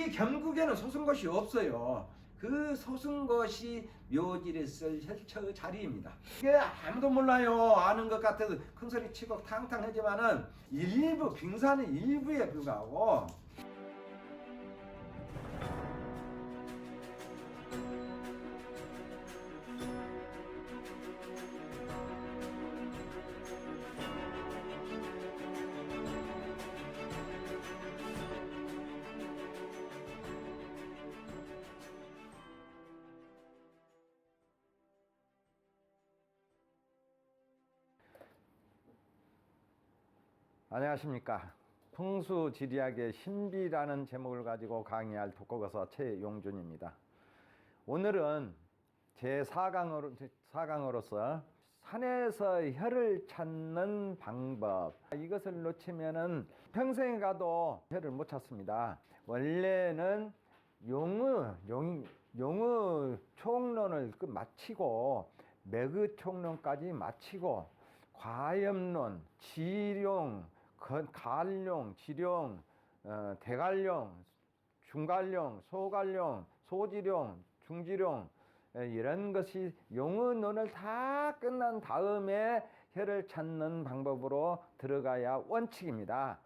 이 경국에는 솟은 것이 없어요. 그 솟은 것이 묘지를 쓸 혈처의 자리입니다. 이게 아무도 몰라요. 아는 것 같아도 큰 소리 치고 탕탕하지만은 일부 빙산의 일부에 불과하고 안녕하십니까. 풍수지리학의 신비라는 제목을 가지고 강의할 독거거서 최용준입니다. 오늘은 제4강으로서 산에서 혈을 찾는 방법, 이것을 놓치면은 평생에 가도 혈을 못 찾습니다. 원래는 용의 총론을 마치고 매그 총론까지 마치고 과염론, 지룡, 간룡, 지룡, 대간룡, 중간룡, 소간룡, 소지룡, 중지룡, 이런 것이 용의론을 다 끝난 다음에 혈을 찾는 방법으로 들어가야 원칙입니다.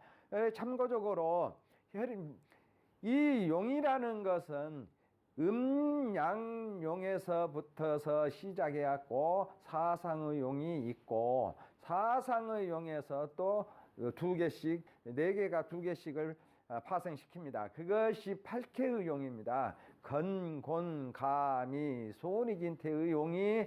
참고적으로 이 용이라는 것은 음양용에서부터서 시작해갖고 사상의 용이 있고 사상의 용에서 또 두 개씩, 네 개가 두 개씩을 파생시킵니다. 그것이 8개의 용입니다. 건, 곤, 가미, 소니, 진태의 용이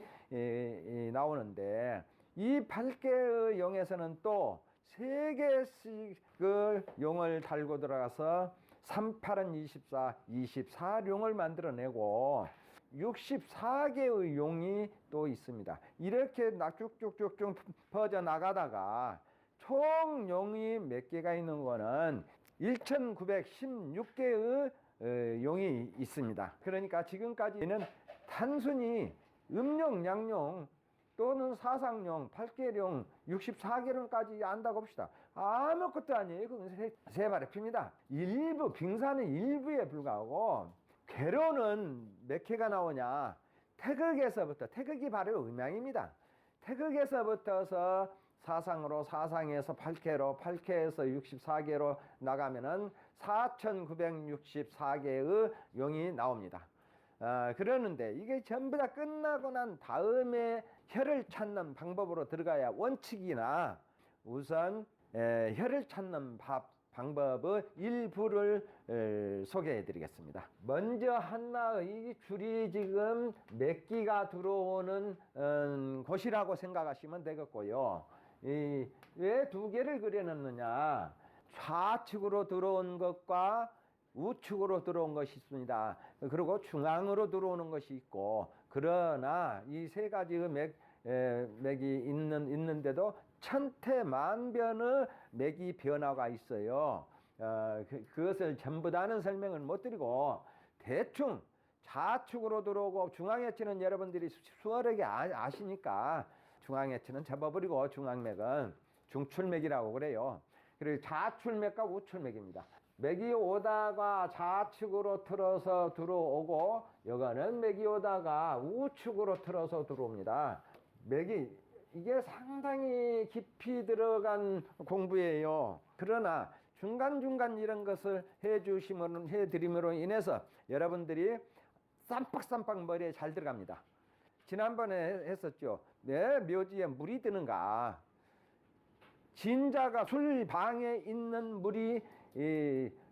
나오는데 이 8개의 용에서는 또 3개씩을 용을 달고 들어가서 3, 8은 24, 24룡을 만들어내고 64개의 용이 또 있습니다. 이렇게 쭉쭉쭉쭉 퍼져나가다가 총 용이 몇 개가 있는 거는 1916개의 용이 있습니다. 그러니까 지금까지는 단순히 음용, 양용 또는 사상용, 8개룡, 64개룡까지 안다고 봅시다. 아무것도 아니에요. 그건 세 발의 피입니다. 일부, 빙산의 일부에 불과하고 괴로는 몇 개가 나오냐. 태극에서부터, 태극이 바로 음양입니다. 태극에서부터서 사상으로, 사상에서 8개로, 8개에서 64개로 나가면은 4964개의 용이 나옵니다. 그러는데 이게 전부 다 끝나고 난 다음에 혈을 찾는 방법으로 들어가야 원칙이나 우선 혈을 찾는 방법의 일부를 소개해 드리겠습니다. 먼저 하나의 줄이 지금 몇 기가 들어오는 곳이라고 생각하시면 되겠고요. 왜 두 개를 그려놨느냐. 좌측으로 들어온 것과 우측으로 들어온 것이 있습니다. 그리고 중앙으로 들어오는 것이 있고, 그러나 이 세 가지의 맥이 있는데도 천태만변의 맥이 변화가 있어요. 그것을 전부 다는 설명을 못 드리고 대충 좌측으로 들어오고 중앙에 치는 여러분들이 수월하게 아시니까 중앙에 치는 접어버리고 중앙맥은 중출맥이라고 그래요. 그리고 좌출맥과 우출맥입니다. 맥이 오다가 좌측으로 틀어서 들어오고 여기는 맥이 오다가 우측으로 틀어서 들어옵니다. 맥이 이게 상당히 깊이 들어간 공부예요. 그러나 중간중간 이런 것을 해드림으로 인해서 여러분들이 쌈박쌈박 머리에 잘 들어갑니다. 지난번에 했었죠. 내 묘지에 물이 드는가. 진자가 술방에 있는 물이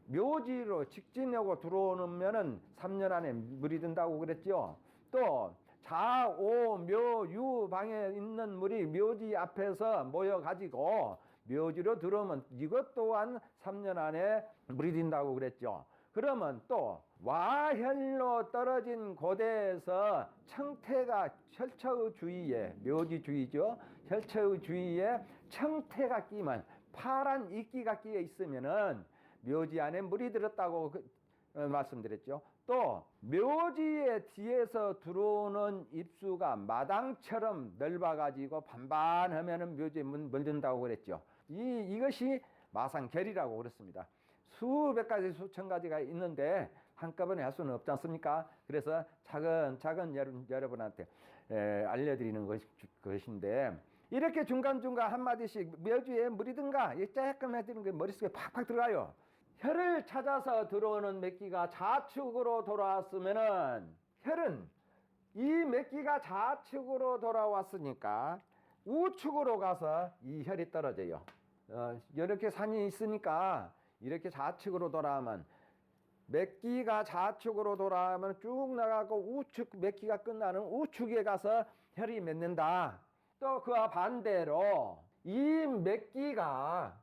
묘지로 직진하고 들어오면은 3년 안에 물이 든다고 그랬죠. 또 좌오 묘유 방에 있는 물이 묘지 앞에서 모여 가지고 묘지로 들어오면 이것 또한 3년 안에 물이 든다고 그랬죠. 그러면 또 와혈로 떨어진 고대에서 청태가 혈처의 주위에, 묘지 주위죠, 혈처의 주위에 청태가 끼면, 파란 이끼가 끼어 있으면은 묘지 안에 물이 들었다고 말씀드렸죠. 또 묘지의 뒤에서 들어오는 입수가 마당처럼 넓어가지고 반반하면은 묘지에 물든다고 그랬죠. 이것이 마상결이라고 그랬습니다. 수백 가지 수천 가지가 있는데 한꺼번에 할 수는 없지 않습니까? 그래서 차근차근 여러분한테 알려드리는 것인데, 이렇게 중간중간 한마디씩 묘지에 물이든가 조금 해드리는 게 머릿속에 팍팍 들어가요. 혈을 찾아서 들어오는 맥기가 좌측으로 돌아왔으면은, 혈은 이 맥기가 좌측으로 돌아왔으니까 우측으로 가서 이 혈이 떨어져요. 이렇게 산이 있으니까 이렇게 좌측으로 돌아오면, 맥기가 좌측으로 돌아오면 쭉 나가고 우측 맥기가 끝나는 우측에 가서 혈이 맺는다. 또 그와 반대로 이 맥기가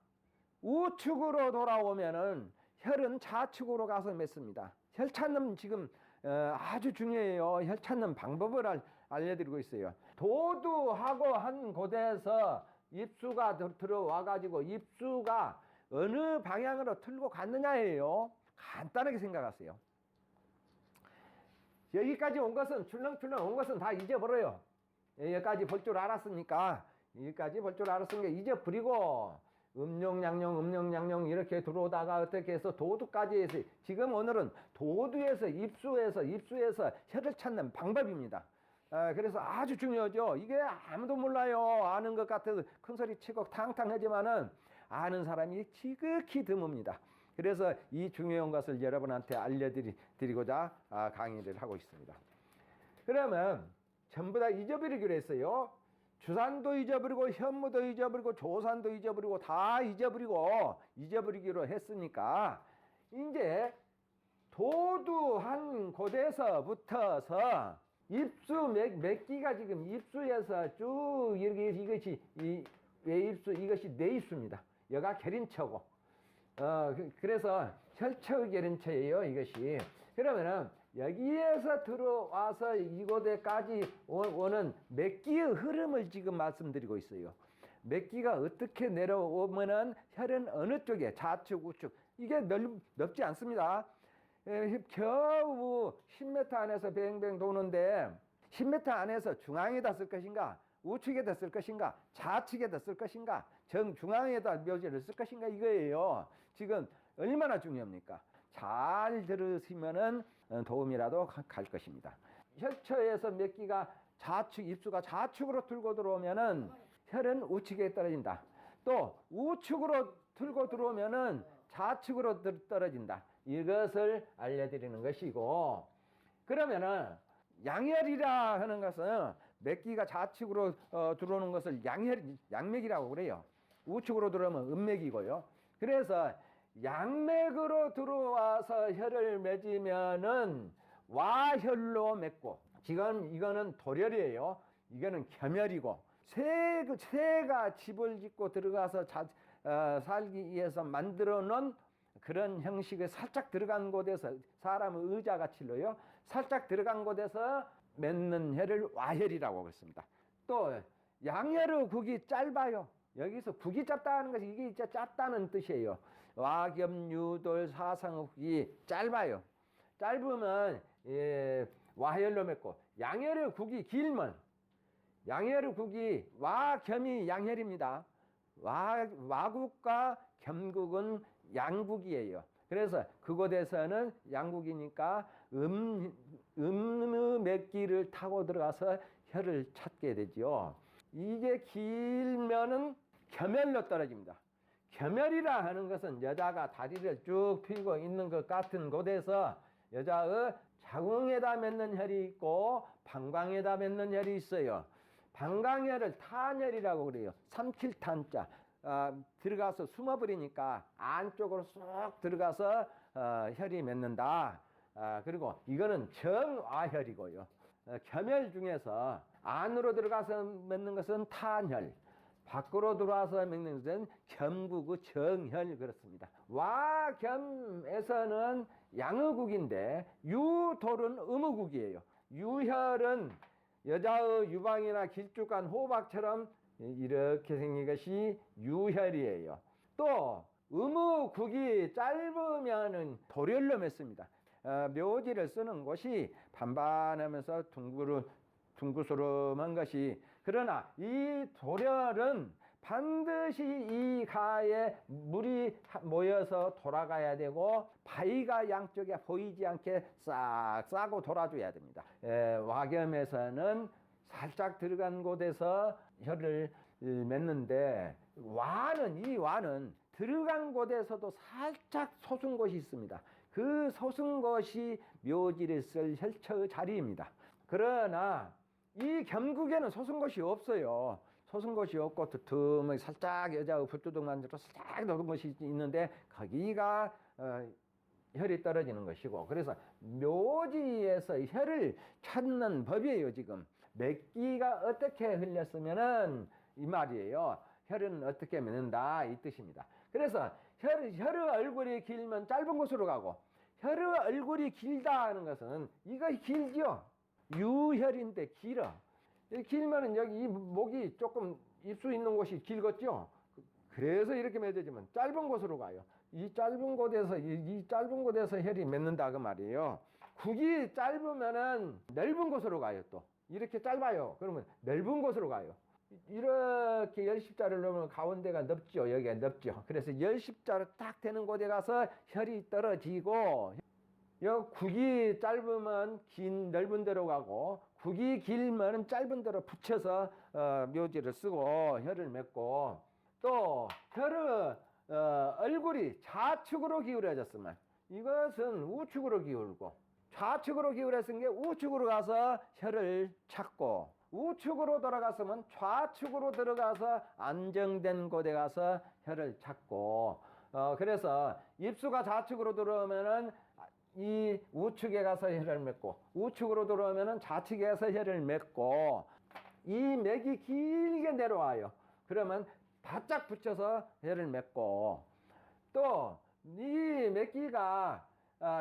우측으로 돌아오면은 혈은 좌측으로 가서 맺습니다. 혈 찾는 지금 아주 중요해요. 혈 찾는 방법을 알려드리고 있어요. 도두하고 한 곳에서 입수가 들어와 가지고 입수가 어느 방향으로 틀고 갔느냐예요. 간단하게 생각하세요. 여기까지 온 것은 출렁출렁 온 것은 다 잊어버려요. 여기까지 볼 줄 알았으니까, 여기까지 볼 줄 알았으니까 잊어버리고 음룡양룡 이렇게 들어오다가 어떻게 해서 도두까지 해서, 지금 오늘은 도두에서 입수해서 혈을 찾는 방법입니다. 그래서 아주 중요하죠. 이게 아무도 몰라요. 아는 것 같아도 큰 소리 치고 탕탕하지만은 아는 사람이 지극히 드뭅니다. 그래서 이 중요한 것을 여러분한테 알려드리고자 강의를 하고 있습니다. 그러면 전부 다 잊어버리기로 했어요. 주산도 잊어버리고 현무도 잊어버리고 조산도 잊어버리고 다 잊어버리기로 했으니까, 이제 도두한 곳에서부터서 입수 맥기가 지금 입수에서 쭉 이것이 외입수, 이것이 내입수입니다. 여가 계린처고, 그래서 혈처 계린처예요, 이것이. 그러면은 여기에서 들어와서 이곳에까지 오는 맥기의 흐름을 지금 말씀드리고 있어요. 맥기가 어떻게 내려오면은 혈은 어느 쪽에, 좌측, 우측, 이게 넓지 않습니다. 겨우 10m 안에서 뱅뱅 도는데 10m 안에서 중앙에다 쓸 것인가, 우측에다 쓸 것인가, 좌측에다 쓸 것인가, 정중앙에다 묘지를 쓸 것인가, 이거예요. 지금 얼마나 중요합니까? 잘 들으시면은 도움이라도 갈 것입니다. 혈처에서 맥기가 좌측, 입수가 좌측으로 틀고 들어오면은 혈은 우측에 떨어진다. 또 우측으로 틀고 들어오면은 좌측으로 떨어진다. 이것을 알려드리는 것이고, 그러면은 양혈이라 하는 것은 맥기가 좌측으로 들어오는 것을 양맥이라고 그래요. 우측으로 들어오면 음맥이고요. 그래서 양맥으로 들어와서 혈을 맺으면은 와혈로 맺고, 지금 이거는 도렬이에요. 이거는 겸혈이고, 새가 집을 짓고 들어가서 살기 위해서 만들어 놓은 그런 형식에 살짝 들어간 곳에서, 사람의 의자가 칠로요, 살짝 들어간 곳에서 맺는 혈을 와혈이라고 했습니다. 또 양혈의 국이 짧아요. 여기서 국이 짧다는 것이 이게 진짜 짧다는 뜻이에요. 와겸유돌 사상의 국이 짧아요. 짧으면 와혈로 맺고, 양혈의 국이 길면, 양혈의 국이 와겸이 양혈입니다. 와국과 겸국은 양국이에요. 그래서 그곳에서는 양국이니까 음의 맥기를 타고 들어가서 혈을 찾게 되죠. 이게 길면은 겸혈로 떨어집니다. 겸혈이라 하는 것은 여자가 다리를 쭉 펴고 있는 것 같은 곳에서 여자의 자궁에다 맺는 혈이 있고 방광에다 맺는 혈이 있어요. 방광혈을 탄혈이라고 그래요. 37탄자. 들어가서 숨어버리니까 안쪽으로 쏙 들어가서 혈이 맺는다. 그리고 이거는 정와혈이고요. 겸혈 중에서 안으로 들어가서 맺는 것은 탄혈, 밖으로 들어와서 맺는 것은 겸국의 정혈, 그렇습니다. 와겸에서는 양의국인데 유돌은 음의국이에요. 유혈은 여자의 유방이나 길쭉한 호박처럼 이렇게 생긴 것이 유혈이에요. 또 음의국이 짧으면은 도렬로 맺습니다. 묘지를 쓰는 곳이 반반하면서 둥그스름한 것이, 그러나 이 도렬은 반드시 이 가에 물이 모여서 돌아가야 되고 바위가 양쪽에 보이지 않게 싹 싸고 돌아줘야 됩니다. 와겸에서는 살짝 들어간 곳에서 혀를 맺는데 이 와는 들어간 곳에서도 살짝 솟은 곳이 있습니다. 그 솟은 곳이 묘지를 쓸 혈처의 자리입니다. 그러나 이 겸국에는 솟은 곳이 없어요. 솟은 곳이 없고 두툼하게 살짝 여자의 불두둥만으로 살짝 녹은 것이 있는데 거기가 혈이 떨어지는 것이고, 그래서 묘지에서 혈을 찾는 법이에요. 지금 맥기가 어떻게 흘렸으면은 이 말이에요. 혈은 어떻게 맺는다 이 뜻입니다. 그래서 혈의 얼굴이 길면 짧은 곳으로 가고, 혈의 얼굴이 길다 하는 것은 이거 길죠. 유혈인데 길어. 길면은 여기 이 목이 조금 입수 있는 곳이 길겠죠. 그래서 이렇게 맺어지면 짧은 곳으로 가요. 이 짧은 곳에서 혈이 맺는다 그 말이에요. 국이 짧으면은 넓은 곳으로 가요. 또 이렇게 짧아요. 그러면 넓은 곳으로 가요. 이렇게 열십자를 놓으면 가운데가 넓죠. 여기가 넓죠. 그래서 열십자로 딱 되는 곳에 가서 혈이 떨어지고, 국이 짧으면 긴 넓은 데로 가고, 국이 길면 짧은 데로 붙여서 묘지를 쓰고 혈을 맺고, 또 혈의 얼굴이 좌측으로 기울어졌으면 이것은 우측으로 기울고, 좌측으로 기울었은 게 우측으로 가서 혈을 찾고, 우측으로 돌아갔으면 좌측으로 들어가서 안정된 곳에 가서 혈을 찾고, 그래서 입수가 좌측으로 들어오면은 이 우측에 가서 혈을 맺고, 우측으로 들어오면은 좌측에 가서 혈을 맺고, 이 맥이 길게 내려와요. 그러면 바짝 붙여서 혈을 맺고, 또 이 맥기가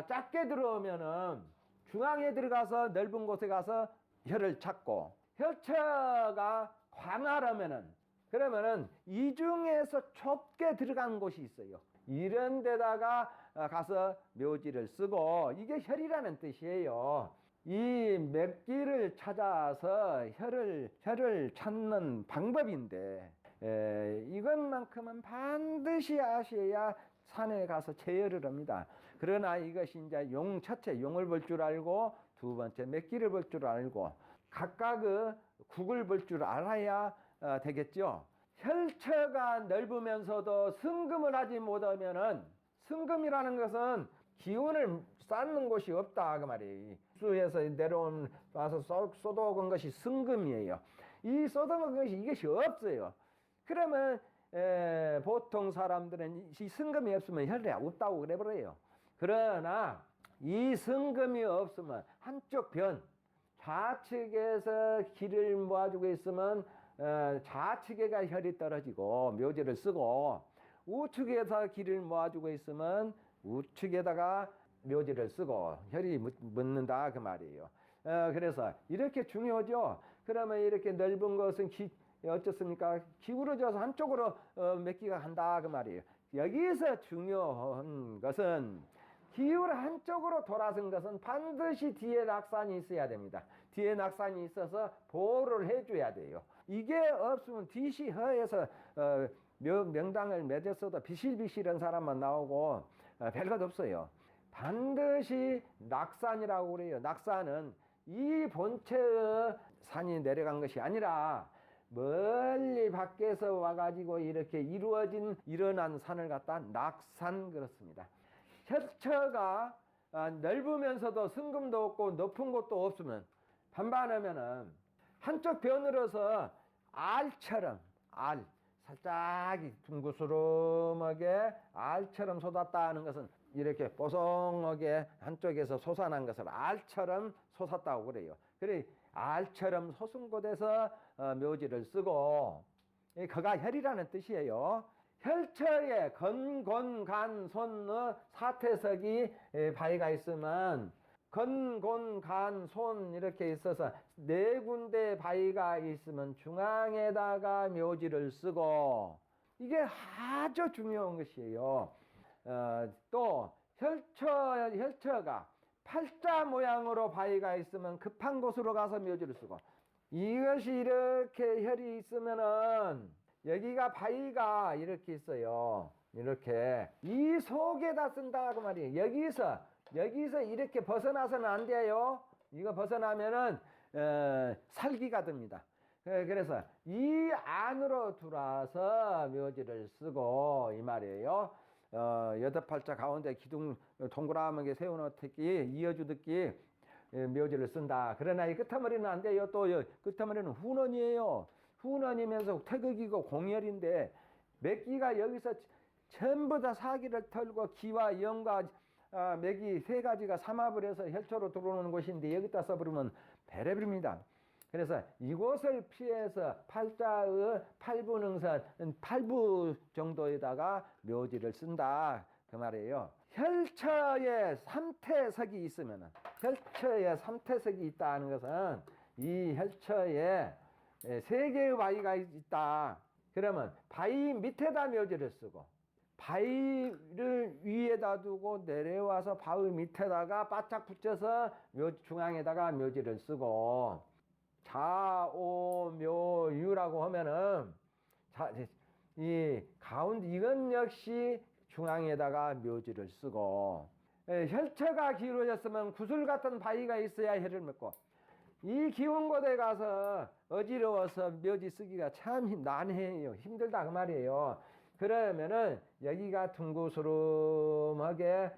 작게 들어오면은 중앙에 들어가서 넓은 곳에 가서 혈을 찾고, 혈처가 광활하면은, 그러면은 이중에서 좁게 들어간 곳이 있어요. 이런 데다가 가서 묘지를 쓰고, 이게 혈이라는 뜻이에요. 이 맥기를 찾아서 혈을 찾는 방법인데, 이것만큼은 반드시 아셔야 산에 가서 제열을 합니다. 그러나 이것이 이제 첫째 용을 볼 줄 알고, 두 번째 맥기를 볼 줄 알고, 각각의 국을 볼 줄 알아야 되겠죠. 혈처가 넓으면서도 승금을 하지 못하면은, 승금이라는 것은 기운을 쌓는 곳이 없다 그 말이에요. 수에서 와서 쏟아온 것이 승금이에요. 이 쏟아온 것이 이것이 없어요. 그러면 보통 사람들은 이 승금이 없으면 혈이 없다고 그래버려요. 그러나 이 승금이 없으면 한쪽 좌측에서 기를 모아주고 있으면 좌측에가 혈이 떨어지고 묘지를 쓰고, 우측에서 기를 모아주고 있으면 우측에다가 묘지를 쓰고 혈이 묻는다 그 말이에요. 그래서 이렇게 중요하죠. 그러면 이렇게 넓은 것은 어떻습니까? 기울어져서 한쪽으로 맥기가 간다 그 말이에요. 여기서 중요한 것은 기울 한쪽으로 돌아선 것은 반드시 뒤에 낙산이 있어야 됩니다. 뒤에 낙산이 있어서 보호를 해줘야 돼요. 이게 없으면 뒤시 허에서 명당을 맺었어도 비실비실한 사람만 나오고 별것 없어요. 반드시 낙산이라고 그래요. 낙산은 이 본체의 산이 내려간 것이 아니라 멀리 밖에서 와가지고 이렇게 일어난 산을 갖다 낙산 그렇습니다. 혈처가 넓으면서도 승금도 없고 높은 곳도 없으면 반반하면은 한쪽 변으로서 알처럼 살짝 둥그스름하게 알처럼 솟았다 하는 것은 이렇게 뽀송하게 한쪽에서 솟아난 것을 알처럼 솟았다고 그래요. 그래 알처럼 솟은 곳에서 묘지를 쓰고, 그가 혈이라는 뜻이에요. 혈처에 건곤간 손의 사태석이 바위가 있으면 건곤간 손 이렇게 있어서 네 군데 바위가 있으면 중앙에다가 묘지를 쓰고, 이게 아주 중요한 것이에요. 또 혈처가 팔자 모양으로 바위가 있으면 급한 곳으로 가서 묘지를 쓰고, 이것이 이렇게 혈이 있으면은 여기가 바위가 이렇게 있어요. 이렇게 이 속에다 쓴다 그 말이에요. 여기서 이렇게 벗어나서는 안 돼요. 이거 벗어나면은 살기가 듭니다. 그래서 이 안으로 들어와서 묘지를 쓰고 이 말이에요. 여덟 팔자 가운데 기둥 동그라하게 세워놓기 이어주듯이 묘지를 쓴다. 그러나 이 끝머리는 안 돼요. 또 끝머리는 훈원이에요. 훈원이면서 태극이고 공열인데 맥기가 여기서 전부 다 사기를 털고 기와 영과 맥이 세 가지가 삼합을 해서 혈초로 들어오는 곳인데 여기다 써버리면 배려입니다. 그래서 이곳을 피해서 팔자의 8부능선 8부 정도에다가 묘지를 쓴다 그 말이에요. 혈처에 삼태석이 있으면은 혈처에 삼태석이 있다는 것은 이 혈처에 세 개의 바위가 있다. 그러면 바위 밑에다 묘지를 쓰고 바위를 위에다 두고 내려와서 바위 밑에다가 바짝 붙여서 묘지 중앙에다가 묘지를 쓰고 좌오묘유라고 하면은 이 가운데 이건 역시 중앙에다가 묘지를 쓰고 혈처가 기울어졌으면 구슬 같은 바위가 있어야 혈을 맺고 이 기운 곳에 가서 어지러워서 묘지 쓰기가 참 난해해요. 힘들다 그 말이에요. 그러면은 여기가 둥그스름하게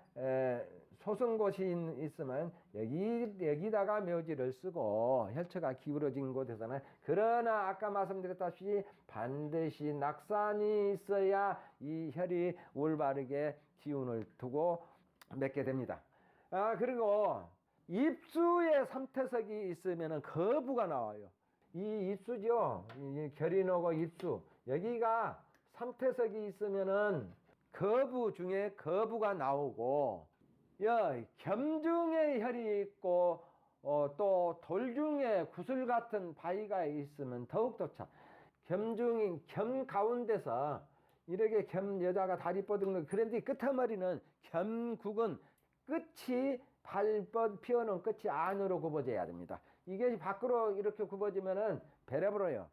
솟은 곳이 있으면 여기다가 묘지를 쓰고 혈처가 기울어진 곳에서는 그러나 아까 말씀드렸다시피 반드시 낙산이 있어야 이 혈이 올바르게 기운을 두고 맺게 됩니다. 그리고 입수에 삼태석이 있으면 거부가 나와요. 이 입수죠. 이 결이 나고 입수 여기가 삼태석이 있으면은 거부 중에 거부가 나오고 겸중에 혈이 있고 또 돌 중에 구슬 같은 바위가 있으면 더욱더 참 겸중인 겸 가운데서 이렇게 겸 여자가 다리 뻗은 거 그런데 끝머리는 겸국은 끝이 발뻗 피어놓은 끝이 안으로 굽어져야 됩니다. 이게 밖으로 이렇게 굽어지면은 배려버려요.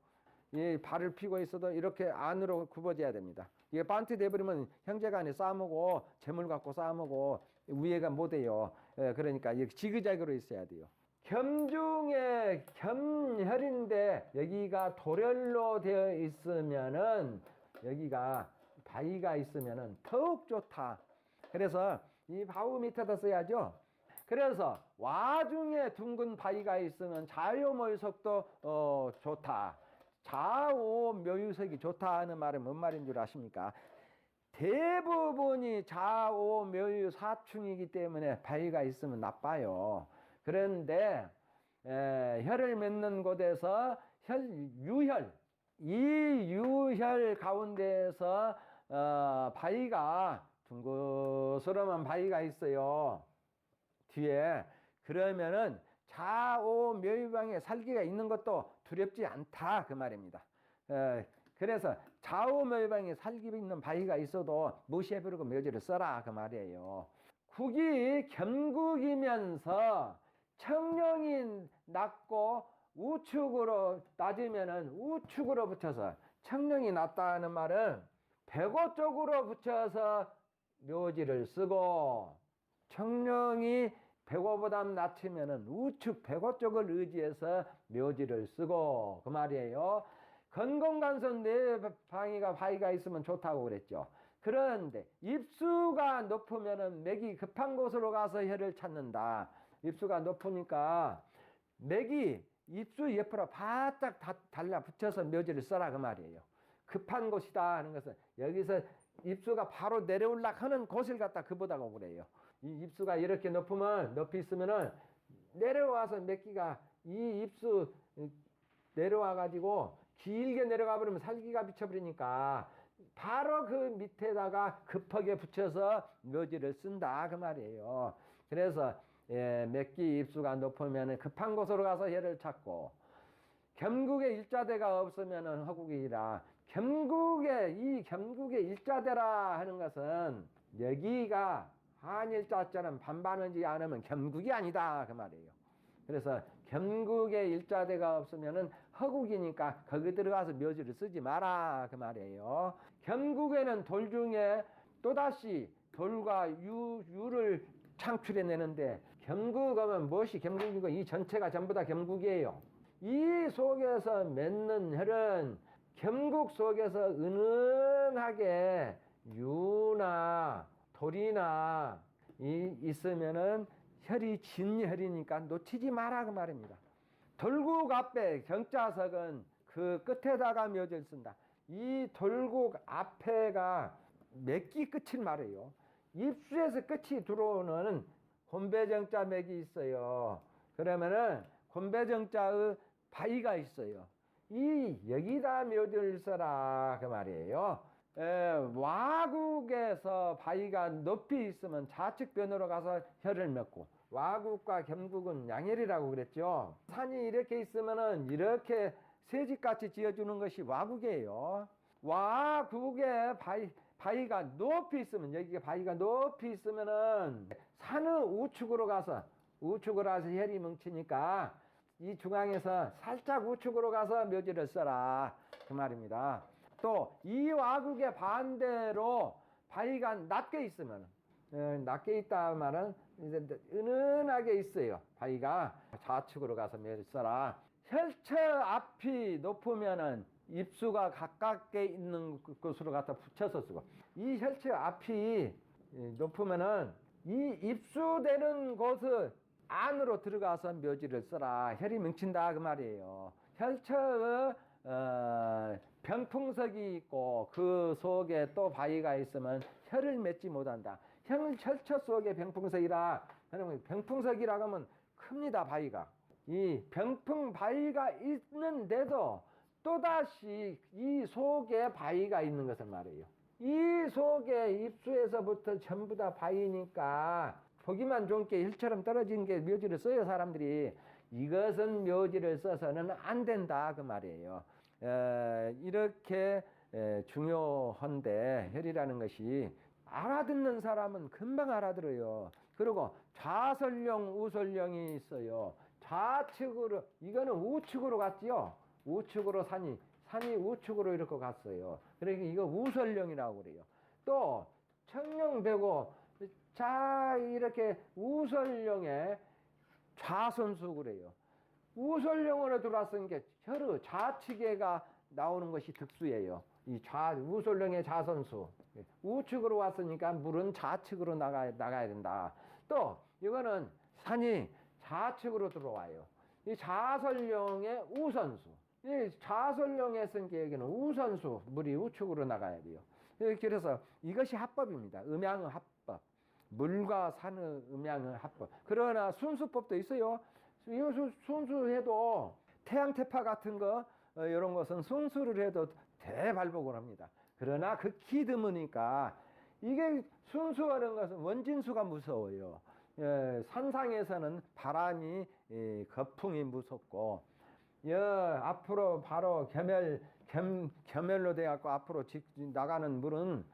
이 발을 피고 있어도 이렇게 안으로 굽어져야 됩니다. 이게 반트 돼버리면 형제간에 싸우고 재물 갖고 싸우고 위에가 못해요. 그러니까 이렇게 지그재그로 있어야 돼요. 겸중에 겸혈인데 여기가 도렬로 되어 있으면은 여기가 바위가 있으면은 더욱 좋다. 그래서 이 바위 밑에다 써야죠. 그래서 와중에 둥근 바위가 있으면 자요모유석도 좋다. 좌오묘유석이 좋다 하는 말은 뭔 말인 줄 아십니까? 대부분이 좌오묘유 사충이기 때문에 바위가 있으면 나빠요. 그런데 혈을 맺는 곳에서 유혈 이 유혈 가운데에서 바위가 둥그스름한 바위가 있어요. 뒤에 그러면은 좌오묘유방에 살기가 있는 것도 두렵지 않다 그 말입니다. 그래서 좌오묘유방에 살기 있는 바위가 있어도 무시해버리고 묘지를 써라 그 말이에요. 국이 겸국이면서 청령이 낮고 우측으로 낮으면은 우측으로 붙여서 청령이 낮다는 말은 배고 쪽으로 붙여서 묘지를 쓰고 청령이 배고보다 낮으면은 우측 배고 쪽을 의지해서 묘지를 쓰고 그 말이에요. 건공간선 네 방위가 바위가 있으면 좋다고 그랬죠. 그런데 입수가 높으면은 맥이 급한 곳으로 가서 혈을 찾는다. 입수가 높으니까 맥이 입수 옆으로 바짝 달라붙여서 묘지를 써라 그 말이에요. 급한 곳이다 하는 것은 여기서 입수가 바로 내려올라 하는 곳을 갖다 그보다고 그래요. 이 입수가 이렇게 높이 있으면은 내려와서 맥기가 이 입수 내려와 가지고 길게 내려가 버리면 살기가 비쳐버리니까 바로 그 밑에다가 급하게 붙여서 묘지를 쓴다 그 말이에요. 그래서 맥기 입수가 높으면 급한 곳으로 가서 혈을 찾고 겸국의 일자대가 없으면 허국이라 겸국의 일자대라 하는 것은 여기가 한일자처럼 반반하지 않으면 겸국이 아니다 그 말이에요. 그래서 경국에 일자대가 없으면은 허국이니까 거기 들어가서 묘지를 쓰지 마라 그 말이에요. 경국에는 돌 중에 또다시 돌과 유를 창출해내는데 경국하면 무엇이 경국이고 이 전체가 전부 다 경국이에요. 이 속에서 맺는 혈은 경국 속에서 은은하게 유나 돌이나 있으면은 혈이 진혈이니까 놓치지 마라 그 말입니다. 돌국 앞에 경자석은 그 끝에다가 묘지를 쓴다. 이 돌국 앞에가 맥기 끝을 말해요. 입수에서 끝이 들어오는 곤배정자 맥이 있어요. 그러면은 곤배정자의 바위가 있어요. 여기다 묘지를 써라 그 말이에요. 와국에서 바위가 높이 있으면 좌측변으로 가서 혈을 맺고 와국과 경국은 양혈이라고 그랬죠. 산이 이렇게 있으면은 이렇게 새집같이 지어주는 것이 와국이에요. 와국에 바위가 높이 있으면 여기가 바위가 높이 있으면은 산의 우측으로 가서 혈이 뭉치니까 이 중앙에서 살짝 우측으로 가서 묘지를 써라 그 말입니다. 또 이 와국의 반대로 바위가 낮게 있으면 낮게 있다 말은 이제 은은하게 있어요. 바위가 좌측으로 가서 묘지를 써라. 혈처 앞이 높으면은 입수가 가깝게 있는 곳으로 갖다 붙여서 쓰고 이 혈처 앞이 높으면은 이 입수되는 곳을 안으로 들어가서 묘지를 써라. 혈이 뭉친다 그 말이에요. 혈처의 병풍석이 있고 그 속에 또 바위가 있으면 혈을 맺지 못한다. 혈처 속에 병풍석이라 그러면 병풍석이라고 하면 큽니다. 바위가 이 병풍 바위가 있는데도 또다시 이 속에 바위가 있는 것을 말해요. 이 속에 입수에서부터 전부 다 바위니까 보기만 좋은 게 힐처럼 떨어진 게 묘지를 써요. 사람들이 이것은 묘지를 써서는 안 된다 그 말이에요. 이렇게 중요한데 혈이라는 것이 알아듣는 사람은 금방 알아들어요. 그리고 좌설령 우설령이 있어요. 좌측으로 이거는 우측으로 갔지요. 우측으로 산이 우측으로 이렇게 갔어요. 그러니까 이거 우설령이라고 그래요. 또 청령배고 자 이렇게 우설령의 좌선수 그래요. 우설령으로 들어왔은 게 혈의 좌측에가 나오는 것이 득수예요. 이 우설령의 좌선수. 우측으로 왔으니까 물은 좌측으로 나가야 된다. 또 이거는 산이 좌측으로 들어와요. 이 좌설령의 우선수. 이 좌설령에 쓴 게 여기는 우선수. 물이 우측으로 나가야 돼요. 그래서 이것이 합법입니다. 음양의 합법. 물과 산의 음양의 합법. 그러나 순수법도 있어요. 이거 순수해도 태양태파 같은 거 이런 것은 순수를 해도 대발복을 합니다. 그러나 극히 드무니까 이게 순수하는 것은 원진수가 무서워요. 산상에서는 바람이 거풍이 무섭고 앞으로 바로 겸멸로 돼 갖고 앞으로 나가는 물은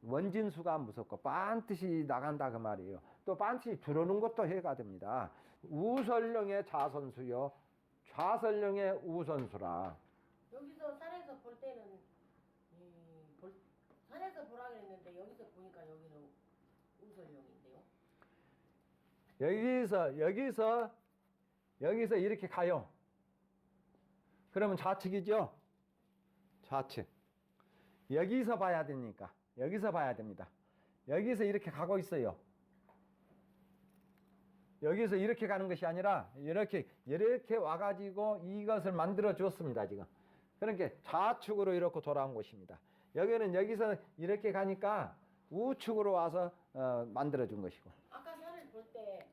원진수가 무섭고 반드시 나간다 그 말이에요. 또 반드시 들어오는 것도 해가 됩니다. 우설령의 좌선수요 좌설령의 우선수라. 여기서 산에서 볼 때는 산에서 보라 그랬는데 여기서 보니까 여기는 우설령인데요. 여기서 이렇게 가요. 그러면 좌측이죠. 좌측. 여기서 봐야 되니까 여기서 봐야 됩니다. 여기서 이렇게 가고 있어요. 여기서 이렇게 가는 것이 아니라 이렇게 와가지고 이것을 만들어 줬습니다. 지금. 그러니까 좌측으로 이렇게 돌아온 곳입니다. 여기는 여기서 이렇게 가니까 우측으로 와서 만들어 준 것이고. 아까 산을 볼 때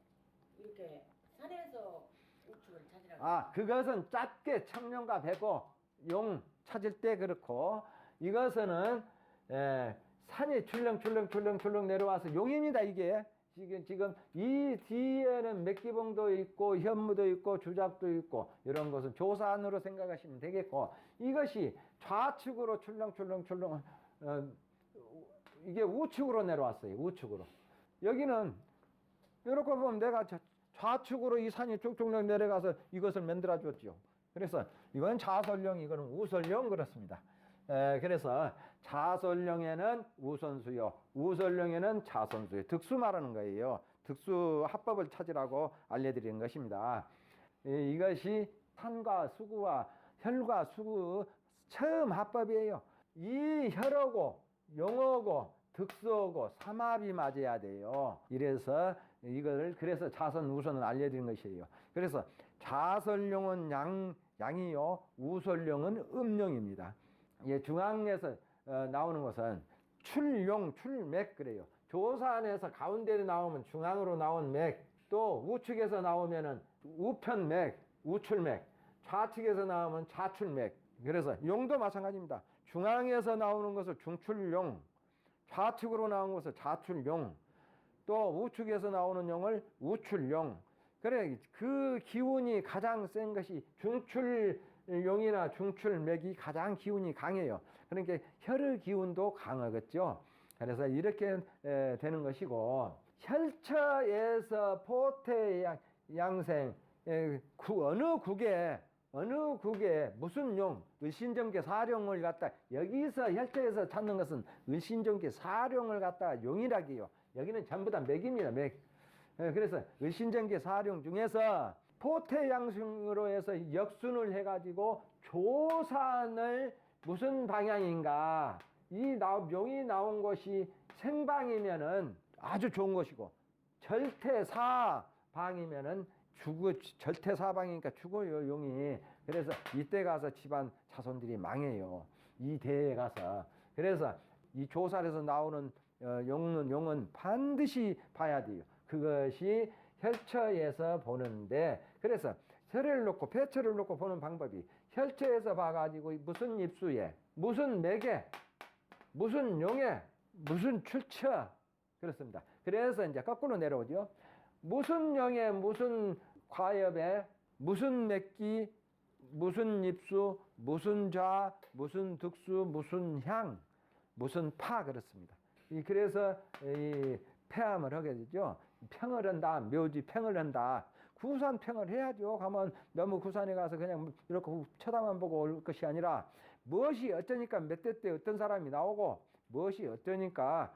이렇게 산에서 우측을 찾으라고. 그것은 짧게 청룡과 배고 용 찾을 때 그렇고 이것은 산이 출렁출렁 내려와서 용입니다. 이게 지금 이 뒤에는 맥기봉도 있고 현무도 있고 주작도 있고 이런 것은 조산으로 생각하시면 되겠고 이것이 좌측으로 출렁출렁 이게 우측으로 내려왔어요. 우측으로. 여기는 이렇게 보면 내가 좌측으로 이 산이 쭉쭉 내려가서 이것을 만들어 줬죠. 그래서 이건 좌설령, 이거는 우설령 그렇습니다. 그래서 좌설령에는 우선수요, 우설령에는 좌선수요. 득수 말하는 거예요. 득수 합법을 찾으라고 알려드리는 것입니다. 이것이 산과 수구와 혈과 수구 처음 합법이에요. 이 혈하고 용하고 득수하고 삼합이 맞아야 돼요. 이래서 이거를 그래서 자선 우선을 알려드린 것이에요. 그래서 좌설령은 양이요, 우설령은 음령입니다. 예, 중앙에서 나오는 것은 출용, 출맥 그래요. 조산에서 가운데로 나오면 중앙으로 나온 맥, 또 우측에서 나오면은 우편맥, 우출맥, 좌측에서 나오면 좌출맥. 그래서 용도 마찬가지입니다. 중앙에서 나오는 것을 중출용, 좌측으로 나온 것을 좌출용, 또 우측에서 나오는 용을 우출용. 그래, 그 기운이 가장 센 것이 중출용이나 중출맥이 가장 기운이 강해요. 그러니까 혈의 기운도 강하겠죠. 그래서 이렇게 되는 것이고, 혈처에서 포태양생, 어느 국에 무슨 용, 을신정계 사룡을 갖다 여기서 혈처에서 찾는 것은 을신정계 사룡을 갖다가 용이라기요. 여기는 전부 다 맥입니다. 맥. 그래서 을신정계 사룡 중에서 포태양승으로 해서 역순을 해가지고 조산을 무슨 방향인가, 이 용이 나온 것이 생방이면은 아주 좋은 것이고, 절태사방이면은 절태사방이니까 죽어요, 용이. 그래서 이때 가서 집안 자손들이 망해요, 이 대에 가서. 그래서 이 조살에서 나오는 용은 반드시 봐야 돼요. 그것이 혈처에서 보는데, 그래서 혈을 놓고 폐처를 놓고 보는 방법이, 혈처에서 봐가지고 무슨 입수에, 무슨 맥에, 무슨 용에, 무슨 출처, 그렇습니다. 그래서 이제 거꾸로 내려오죠. 무슨 용에, 무슨 과엽에, 무슨 맥기, 무슨 입수, 무슨 좌, 무슨 득수, 무슨 향, 무슨 파, 그렇습니다. 그래서 이 폐암을 하게 되죠. 평을 한다, 묘지 평을 한다. 구산 평을 해야죠. 가면 너무 구산에 가서 그냥 이렇게 쳐다만 보고 올 것이 아니라, 무엇이 어쩌니까 몇 대 때 어떤 사람이 나오고, 무엇이 어쩌니까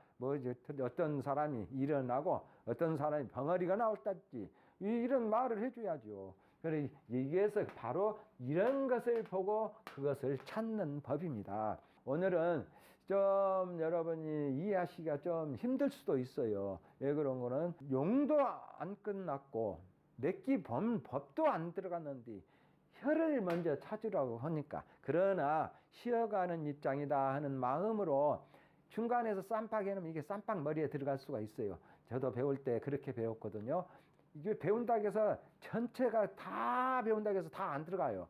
어떤 사람이 일어나고, 어떤 사람이 벙어리가 나올다든지 이런 말을 해줘야죠. 그래, 여기에서 바로 이런 것을 보고 그것을 찾는 법입니다. 오늘은 좀 여러분이 이해하시기가 좀 힘들 수도 있어요. 왜 그런 거는 용도 안 끝났고 맥기 법도 안 들어갔는데 혈을 먼저 찾으라고 하니까, 그러나 쉬어가는 입장이다 하는 마음으로 중간에서 쌈박 해놓으면 이게 쌈박 머리에 들어갈 수가 있어요. 저도 배울 때 그렇게 배웠거든요. 이게 배운다고 해서 전체가 다 배운다고 해서 다 안 들어가요.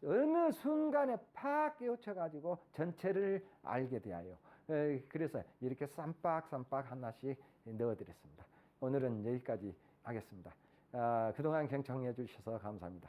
어느 순간에 팍 깨우쳐가지고 전체를 알게 되어요. 그래서 이렇게 쌈박 하나씩 넣어드렸습니다. 오늘은 여기까지 하겠습니다. 그동안 경청해 주셔서 감사합니다.